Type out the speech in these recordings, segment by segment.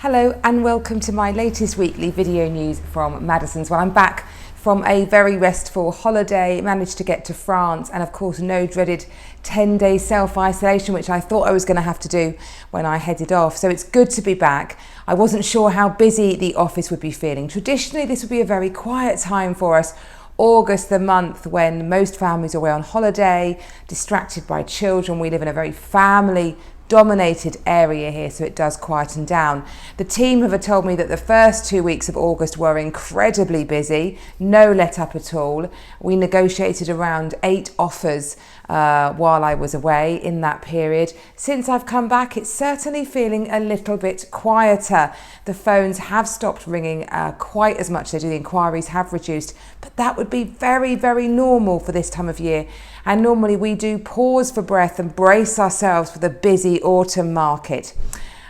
Hello and welcome to my latest weekly video news from Madison's. Well, I'm back from a very restful holiday, managed to get to France, and of course no dreaded 10-day self-isolation, which I thought I was going to have to do when I headed off. So it's good to be back. I wasn't sure how busy the office would be feeling. Traditionally, this would be a very quiet time for us. August, the month when most families are away on holiday, distracted by children. We live in a very family-dominated area here, so it does quieten down. The team have told me that the first 2 weeks of August were incredibly busy, no let up at all. We negotiated around 8 offers while I was away in that period. Since I've come back, it's certainly feeling a little bit quieter. The phones have stopped ringing quite as much as they do. The inquiries have reduced, but that would be very, very normal for this time of year. And normally we do pause for breath and brace ourselves for the busy autumn market.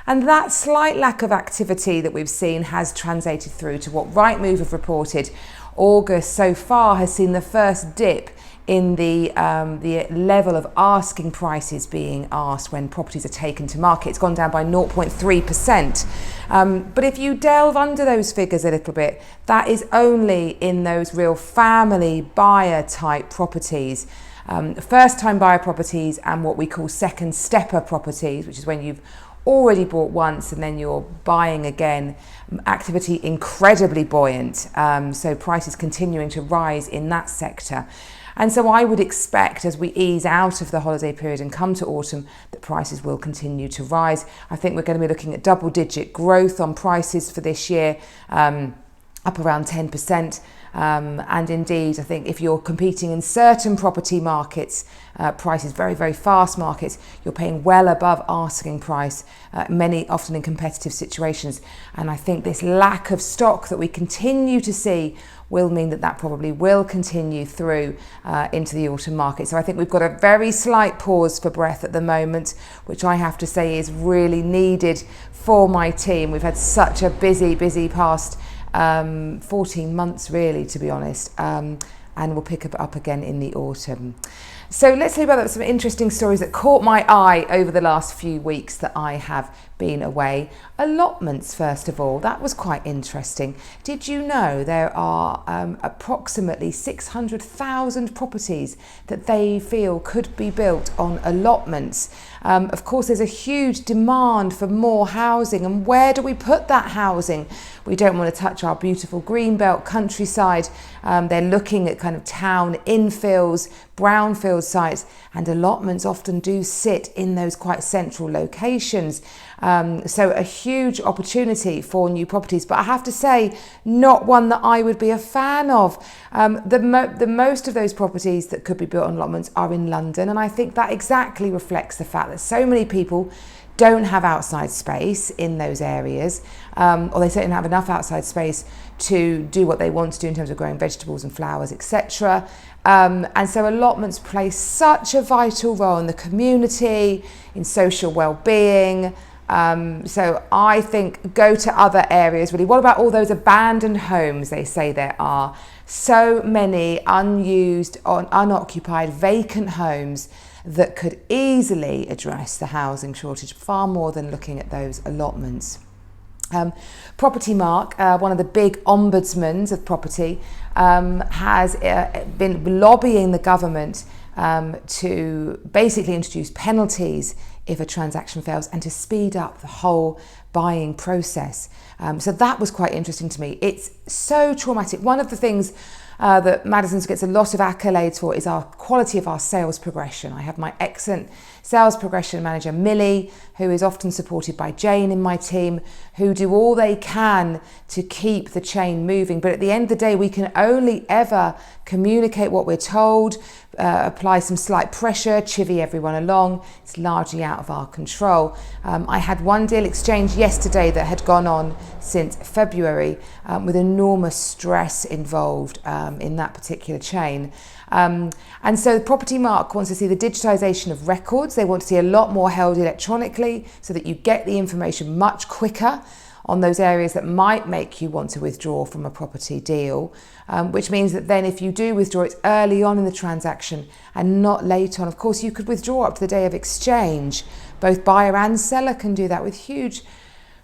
And that slight lack of activity that we've seen has translated through to what Rightmove have reported. August so far has seen the first dip in the level of asking prices being asked when properties are taken to market. It's gone down by 0.3%. But if you delve under those figures a little bit, that is only in those real family buyer type properties. First time buyer properties and what we call second stepper properties, which is when you've already bought once and then you're buying again. Activity incredibly buoyant, so prices continuing to rise in that sector. And so I would expect, as we ease out of the holiday period and come to autumn, that prices will continue to rise. I think we're going to be looking at double-digit growth on prices for this year, up around 10%. And indeed, I think if you're competing in certain property markets, prices, very, very fast markets, you're paying well above asking price, many often in competitive situations. And I think this lack of stock that we continue to see will mean that that probably will continue through into the autumn market. So I think we've got a very slight pause for breath at the moment, which I have to say is really needed for my team. We've had such a busy past 14 months really, to be honest, and we'll pick it up again in the autumn. So let's talk about some interesting stories that caught my eye over the last few weeks that I have been away. Allotments, first of all, that was quite interesting. Did you know there are approximately 600,000 properties that they feel could be built on allotments? Of course, there's a huge demand for more housing, and where do we put that housing? We don't want to touch our beautiful greenbelt countryside. They're looking at kind of town infills, brownfield sites, and allotments often do sit in those quite central locations. So a huge opportunity for new properties, but I have to say, not one that I would be a fan of. The most of those properties that could be built on allotments are in London, and I think that exactly reflects the fact that so many people don't have outside space in those areas, or they certainly don't have enough outside space to do what they want to do in terms of growing vegetables and flowers, etc. And so allotments play such a vital role in the community, in social well-being. So I think go to other areas really. What about all those abandoned homes? They say there are so many unused, unoccupied, vacant homes that could easily address the housing shortage, far more than looking at those allotments. Property Mark, one of the big ombudsmans of property, has been lobbying the government to basically introduce penalties if a transaction fails and to speed up the whole buying process. So that was quite interesting to me. It's so traumatic. One of the things that Madison's gets a lot of accolades for is our quality of our sales progression. I have my excellent sales progression manager, Millie, who is often supported by Jane in my team, who do all they can to keep the chain moving. But at the end of the day, we can only ever communicate what we're told, apply some slight pressure, chivvy everyone along. It's largely out of our control. I had one deal exchange yesterday that had gone on since February with enormous stress involved in that particular chain. And so Property Mark wants to see the digitalisation of records. They want to see a lot more held electronically so that you get the information much quicker on those areas that might make you want to withdraw from a property deal, which means that then if you do withdraw, it's early on in the transaction and not late on. Of course, you could withdraw up to the day of exchange. Both buyer and seller can do that with huge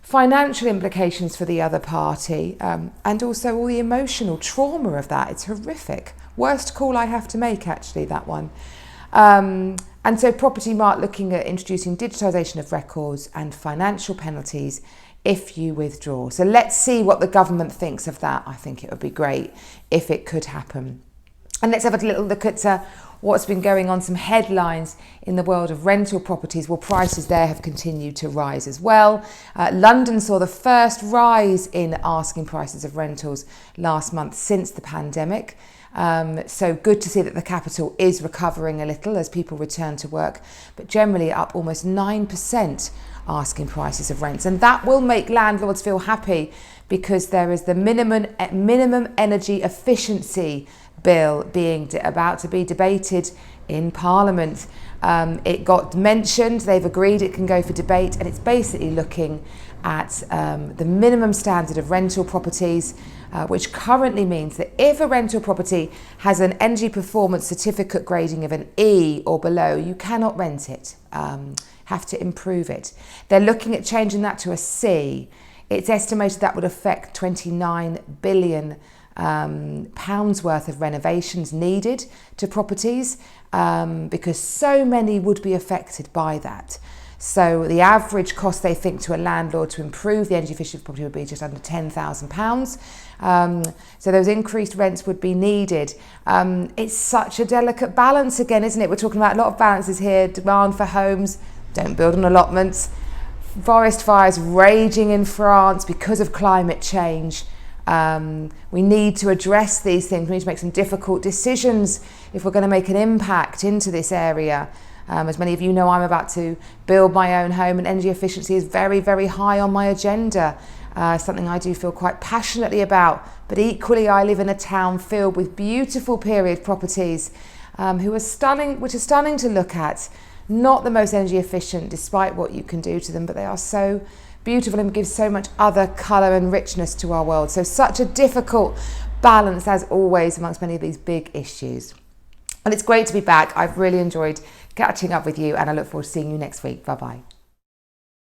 financial implications for the other party, and also all the emotional trauma of that. It's horrific. Worst call I have to make, actually, that one. And so Property Mart looking at introducing digitalisation of records and financial penalties if you withdraw. So let's see what the government thinks of that. I think it would be great if it could happen. And let's have a little look at what's been going on, some headlines in the world of rental properties. Well, prices there have continued to rise as well. London saw the first rise in asking prices of rentals last month since the pandemic. So good to see that the capital is recovering a little as people return to work, but generally up almost 9% asking prices of rents. And that will make landlords feel happy because there is the minimum energy efficiency bill about to be debated in Parliament. It got mentioned, they've agreed it can go for debate, and it's basically looking at the minimum standard of rental properties, which currently means that if a rental property has an energy performance certificate grading of an E or below, you cannot rent it, have to improve it. They're looking at changing that to a C. It's estimated that would affect 29 billion pounds worth of renovations needed to properties, because so many would be affected by that. So the average cost they think to a landlord to improve the energy efficiency of property would be just under £10,000. So those increased rents would be needed. It's such a delicate balance again, isn't it? We're talking about a lot of balances here. Demand for homes, don't build on allotments. Forest fires raging in France because of climate change. We need to address these things. We need to make some difficult decisions if we're going to make an impact into this area. As many of you know, I'm about to build my own home, and energy efficiency is very, very high on my agenda. Something I do feel quite passionately about. But equally, I live in a town filled with beautiful period properties, which are stunning to look at. Not the most energy efficient, despite what you can do to them, but they are so beautiful and give so much other colour and richness to our world. So such a difficult balance, as always, amongst many of these big issues. And it's great to be back. I've really enjoyed catching up with you, and I look forward to seeing you next week. Bye-bye.